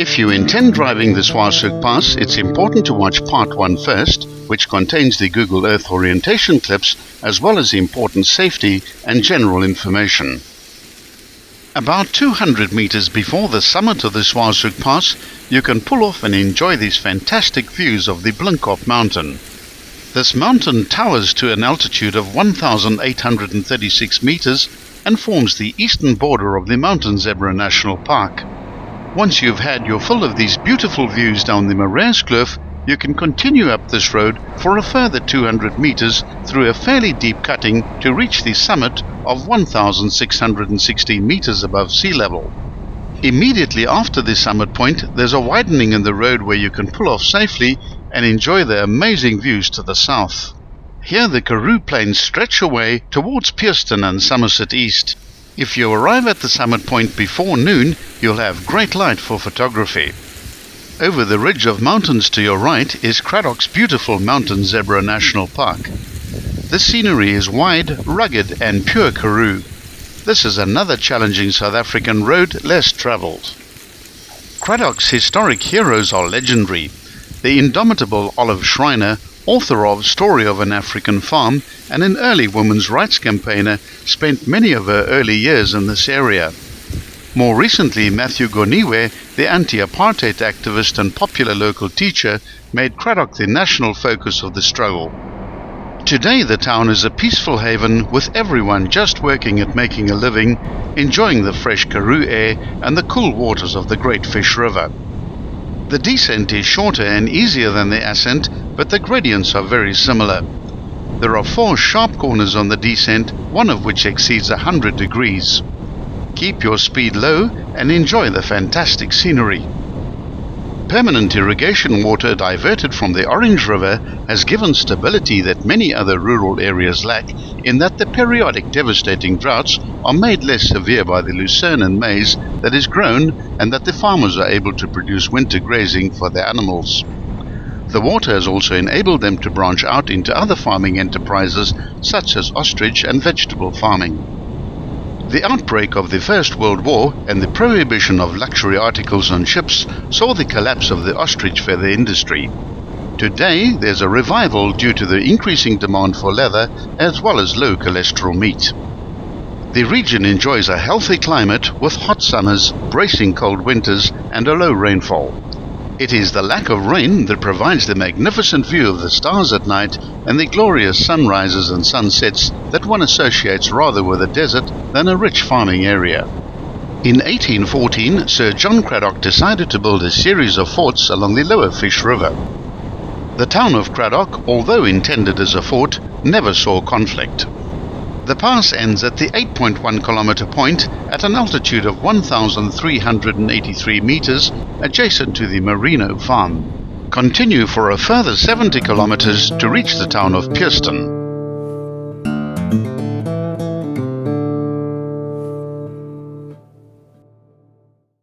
If you intend driving the Swaershoek Pass, it's important to watch Part 1 first, which contains the Google Earth orientation clips as well as important safety and general information. About 200 meters before the summit of the Swaershoek Pass, you can pull off and enjoy these fantastic views of the Blinkop mountain. This mountain towers to an altitude of 1,836 meters and forms the eastern border of the Mountain Zebra National Park. Once you've had your fill of these beautiful views down the Swaershoek, you can continue up this road for a further 200 meters through a fairly deep cutting to reach the summit of 1,616 meters above sea level. Immediately after the summit point, there's a widening in the road where you can pull off safely and enjoy the amazing views to the south. Here the Karoo Plains stretch away towards Pearston and Somerset East. If you arrive at the summit point before noon, you'll have great light for photography. Over the ridge of mountains to your right is Craddock's beautiful Mountain Zebra National Park. This scenery is wide, rugged and pure Karoo. This is another challenging South African road less travelled. Craddock's historic heroes are legendary. The indomitable Olive Schreiner, author of Story of an African Farm and an early women's rights campaigner, spent many of her early years in this area. More recently, Matthew Goniwe, the anti-apartheid activist and popular local teacher, made Craddock the national focus of the struggle. Today the town is a peaceful haven with everyone just working at making a living, enjoying the fresh Karoo air and the cool waters of the Great Fish River. The descent is shorter and easier than the ascent, but the gradients are very similar. There are 4 sharp corners on the descent, one of which exceeds 100 degrees. Keep your speed low and enjoy the fantastic scenery. Permanent irrigation water diverted from the Orange River has given stability that many other rural areas lack, in that the periodic devastating droughts are made less severe by the lucerne and maize that is grown, and that the farmers are able to produce winter grazing for their animals. The water has also enabled them to branch out into other farming enterprises such as ostrich and vegetable farming. The outbreak of the First World War and the prohibition of luxury articles on ships saw the collapse of the ostrich feather industry. Today there's a revival due to the increasing demand for leather as well as low cholesterol meat. The region enjoys a healthy climate with hot summers, bracing cold winters and a low rainfall. It is the lack of rain that provides the magnificent view of the stars at night and the glorious sunrises and sunsets that one associates rather with a desert than a rich farming area. In 1814, Sir John Craddock decided to build a series of forts along the lower Fish River. The town of Craddock, although intended as a fort, never saw conflict. The pass ends at the 8.1 kilometer point at an altitude of 1,383 meters adjacent to the Merino farm. Continue for a further 70 kilometers to reach the town of Pearston.